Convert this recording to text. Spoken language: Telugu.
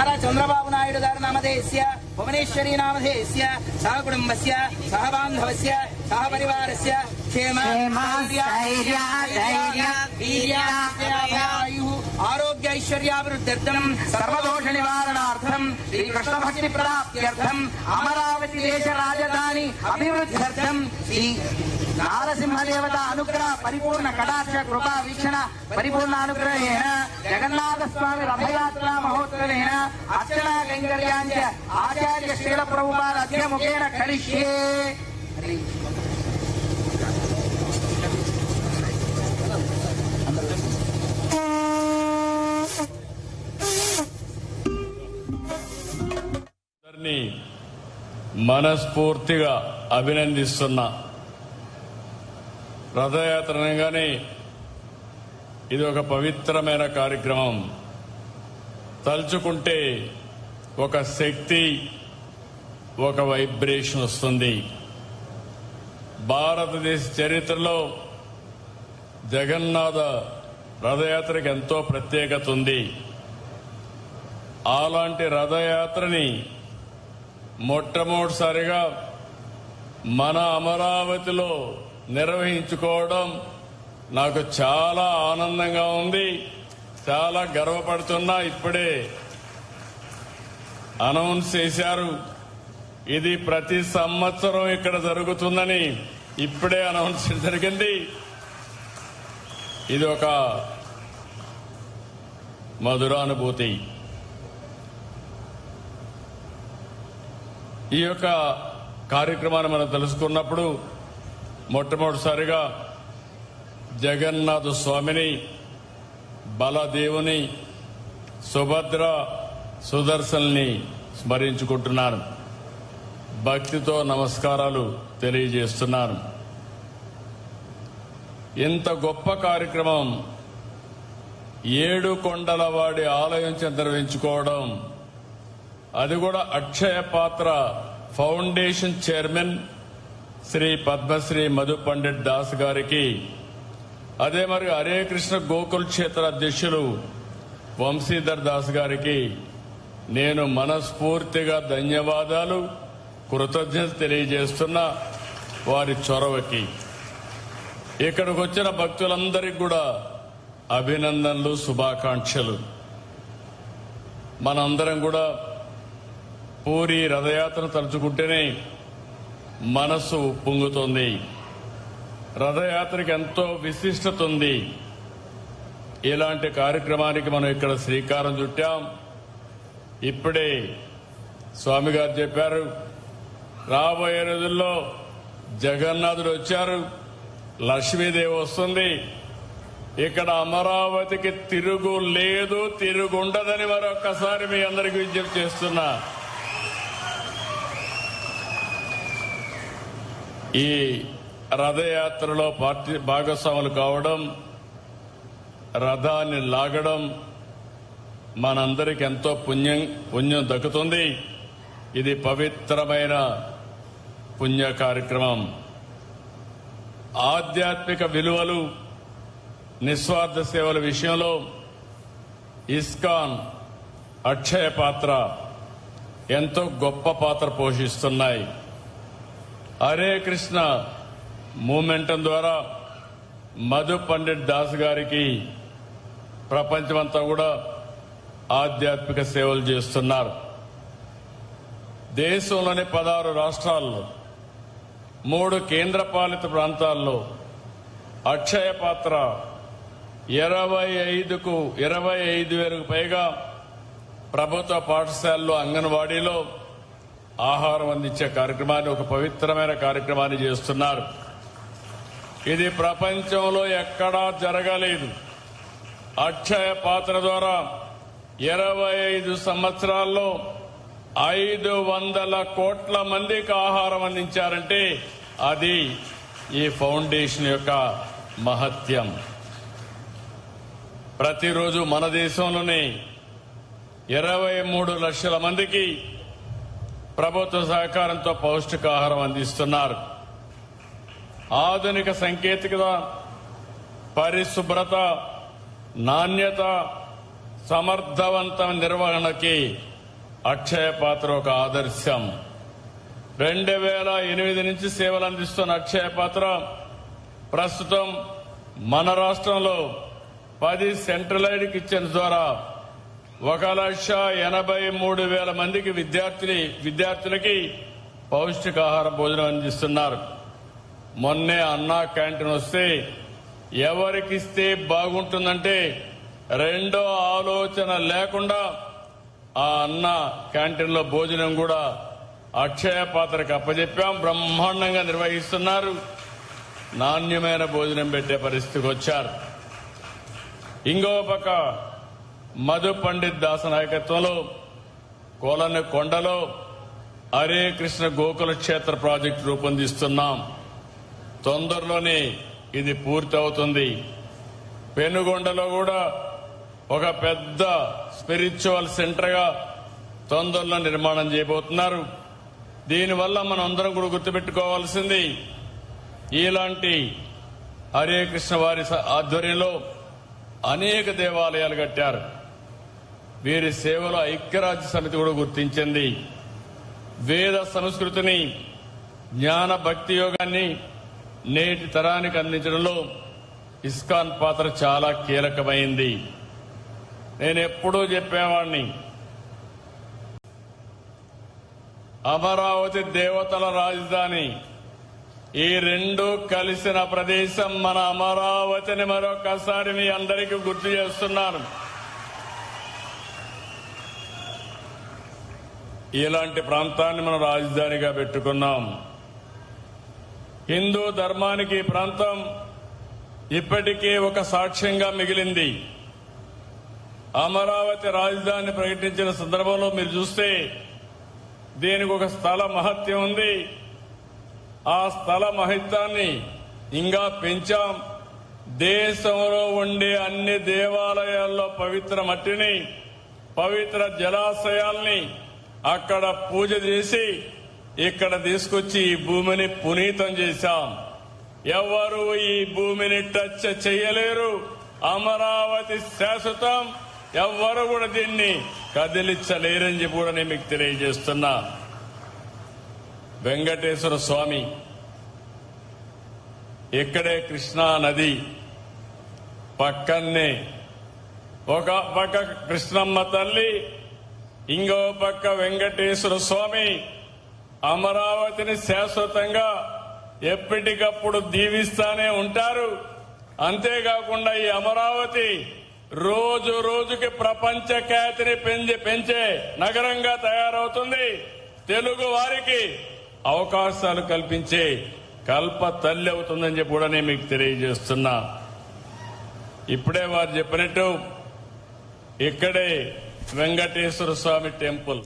నారా చంద్రబాబు నాయుడు గారి నామధేయస్య భువనేశ్వరీ నామధేయస్య సహ కుటుంబస్య సహ బాంధవస్య సహ పరివారస్య క్షేమ ఆరోగ్య ఐశ్వర్యాభివృద్ధ్యర్థం సర్వదోష నివారణార్థం శ్రీకృష్ణ భక్తి ప్రాప్త్యర్థం అమరావతి దేశ రాజధాని అభివృద్ధ్యర్థం శ్రీ నారసింహదేవత అనుగ్రహ పరిపూర్ణ కటాక్ష కృపా వీక్షణ పరిపూర్ణ అనుగ్రహేణ జగన్నాథ స్వామి రథయాత్రా మహోత్సవేన అర్చనా కైంకర్యాంచ ఆచార్య శ్రీల ప్రభుపాద అధ్యముఖేన కరిష్యే. మనస్ఫూర్తిగా అభినందిస్తున్నా. రథయాత్ర అనగానే ఇది ఒక పవిత్రమైన కార్యక్రమం. తలుచుకుంటే ఒక శక్తి, ఒక వైబ్రేషన్ వస్తుంది. భారతదేశ చరిత్రలో జగన్నాథ రథయాత్రకి ఎంతో ప్రత్యేకత ఉంది. అలాంటి రథయాత్రని మొట్టమొదటిసారిగా మన అమరావతిలో నిర్వహించుకోవడం నాకు చాలా ఆనందంగా ఉంది. చాలా గర్వపడుతున్నా. ఇప్పుడే అనౌన్స్ చేశారు, ఇది ప్రతి సంవత్సరం ఇక్కడ జరుగుతుందని. ఇప్పుడే అనౌన్స్ జరిగింది. ఇది ఒక మధురానుభూతి. ఈ యొక్క కార్యక్రమాన్ని మనం తెలుసుకున్నప్పుడు మొట్టమొదటిసారిగా జగన్నాథ స్వామిని, బలదేవుని, సుభద్ర, సుదర్శన్ని స్మరించుకుంటున్నాను. భక్తితో నమస్కారాలు తెలియజేస్తున్నాను. ఇంత గొప్ప కార్యక్రమం 7 కొండలవాడి ఆలయం నిర్వహించుకోవడం, అది కూడా అక్షయ పాత్ర ఫౌండేషన్ చైర్మన్ శ్రీ పద్మశ్రీ మధు పండిట్ దాస్ గారికి, అదే మరి హరే కృష్ణ గోకుల్ క్షేత్ర అధ్యక్షులు వంశీధర్ దాస్ గారికి నేను మనస్ఫూర్తిగా ధన్యవాదాలు, కృతజ్ఞత తెలియజేస్తున్న వారి చొరవకి. ఇక్కడికి వచ్చిన భక్తులందరికీ కూడా అభినందనలు, శుభాకాంక్షలు. మనందరం కూడా పూరి రథయాత్ర తలుచుకుంటేనే మనసు పొంగుతుంది. రథయాత్రకి ఎంతో విశిష్టత ఉంది. ఇలాంటి కార్యక్రమానికి మనం ఇక్కడ శ్రీకారం చుట్టాం. ఇప్పుడే స్వామి గారు చెప్పారు, రాబోయే రోజుల్లో జగన్నాథుడు వచ్చారు, లక్ష్మీదేవి వస్తుంది. ఇక్కడ అమరావతికి తిరుగు లేదు, తిరుగుండదని మరొక్కసారి మీ అందరికీ విజ్ఞప్తి చేస్తున్నా. ఈ రథయాత్రలో పార్టీ భాగస్వాములు కావడం, రథాన్ని లాగడం మనందరికి ఎంతో పుణ్యం దక్కుతుంది. ఇది పవిత్రమైన పుణ్య కార్యక్రమం. ఆధ్యాత్మిక విలువలు, నిస్వార్థ సేవల విషయంలో ఇస్కాన్, అక్షయ పాత్ర ఎంతో గొప్ప పాత్ర పోషిస్తున్నాయి. హరే కృష్ణ మూమెంటం ద్వారా మధు పండిట్ దాస్ గారికి ప్రపంచమంతా కూడా ఆధ్యాత్మిక సేవలు చేస్తున్నారు. దేశంలోని 16 రాష్ట్రాల్లో, 3 కేంద్రపాలిత ప్రాంతాల్లో అక్షయ పాత్ర 25,000కు పైగా ప్రభుత్వ పాఠశాలలో, అంగన్వాడీలో ఆహారం అందించే కార్యక్రమాన్ని, ఒక పవిత్రమైన కార్యక్రమాన్ని చేస్తున్నారు. ఇది ప్రపంచంలో ఎక్కడా జరగలేదు. అక్షయ పాత్ర ద్వారా 25 సంవత్సరాల్లో 500 కోట్ల మందికి ఆహారం అందించారంటే అది ఈ ఫౌండేషన్ యొక్క మహత్యం. ప్రతిరోజు మన దేశంలోనే 23 లక్షల మందికి ప్రభుత్వ సహకారంతో పౌష్టికాహారం అందిస్తున్నారు. ఆధునిక సాంకేతికత, పరిశుభ్రత, నాణ్యత, సమర్థవంతమైన నిర్వహణకి అక్షయ పాత్ర ఒక ఆదర్శం. 2008 నుంచి సేవలు అందిస్తున్న అక్షయ పాత్ర ప్రస్తుతం మన రాష్ట్రంలో 10 సెంట్రలైజ్డ్ కిచెన్స్ ద్వారా 1,83,000 మందికి విద్యార్థులకి పౌష్టికాహార భోజనం అందిస్తున్నారు. మొన్నే అన్నా క్యాంటీన్ వస్తే ఎవరికిస్తే బాగుంటుందంటే రెండో ఆలోచన లేకుండా ఆ అన్న క్యాంటీన్లో భోజనం కూడా అక్షయ పాత్రకు అప్పచెప్పాం. బ్రహ్మాండంగా నిర్వహిస్తున్నారు. నాణ్యమైన భోజనం పెట్టే పరిస్థితికి వచ్చారు. ఇంకో పక్క మధు పండిత్ దాస నాయకత్వంలో కొండలో హరే కృష్ణ గోకుల క్షేత్ర ప్రాజెక్టు రూపొందిస్తున్నాం. తొందరలోనే ఇది పూర్తి అవుతుంది. పెనుగొండలో కూడా ఒక పెద్ద స్పిరిచువల్ సెంటర్ గా తొందరలో నిర్మాణం చేయబోతున్నారు. దీనివల్ల మనం అందరం కూడా గుర్తుపెట్టుకోవాల్సింది, ఇలాంటి హరే కృష్ణ వారి ఆధ్వర్యంలో అనేక దేవాలయాలు కట్టారు. వీరి సేవలో ఐక్యరాజ్య సమితి కూడా గుర్తించింది. వేద సంస్కృతిని, జ్ఞాన భక్తి యోగాన్ని నేటి తరానికి అందించడంలో ఇస్కాన్ పాత్ర చాలా కీలకమైంది. నేను ఎప్పుడూ చెప్పేవాడిని, అమరావతి దేవతల రాజధాని, ఈ రెండు కలిసిన ప్రదేశం మన అమరావతిని మరొకసారి మీ అందరికీ గుర్తు చేస్తున్నాను. ఇలాంటి ప్రాంతాన్ని మనం రాజధానిగా పెట్టుకున్నాం. హిందూ ధర్మానికి ఈ ప్రాంతం ఇప్పటికే ఒక సాక్ష్యంగా మిగిలింది. అమరావతి రాజధాని ప్రకటించిన సందర్భంలో మీరు చూస్తే దీనికి ఒక స్థల మహత్యం ఉంది. ఆ స్థల మహత్యాన్ని ఇంకా పెంచాం. దేశంలో ఉండే అన్ని దేవాలయాల్లో పవిత్ర మట్టిని, పవిత్ర జలాశయాల్ని అక్కడ పూజ చేసి ఇక్కడ తీసుకొచ్చి ఈ భూమిని పునీతం చేశాం. ఎవరు ఈ భూమిని టచ్ చేయలేరు. అమరావతి శాశ్వతం. ఎవ్వరు కూడా దీన్ని కదిలించలేరని చెప్పి కూడా నేను మీకు తెలియజేస్తున్నా. వెంకటేశ్వర స్వామి ఇక్కడే కృష్ణా నది పక్కనే, ఒక పక్క కృష్ణమ్మ తల్లి, ఇంకో పక్క వెంకటేశ్వర స్వామి అమరావతిని శాశ్వతంగా ఎప్పటికప్పుడు దీవిస్తానే ఉంటారు. అంతేకాకుండా ఈ అమరావతి రోజు రోజుకి ప్రపంచ ఖ్యాతిని పెంచే నగరంగా తయారవుతుంది. తెలుగు వారికి అవకాశాలు కల్పించే కల్ప తల్లి అవుతుందని చెప్పి కూడా నేను మీకు తెలియజేస్తున్నా. ఇప్పుడే వారు చెప్పినట్టు ఇక్కడే వెంకటేశ్వర స్వామి టెంపుల్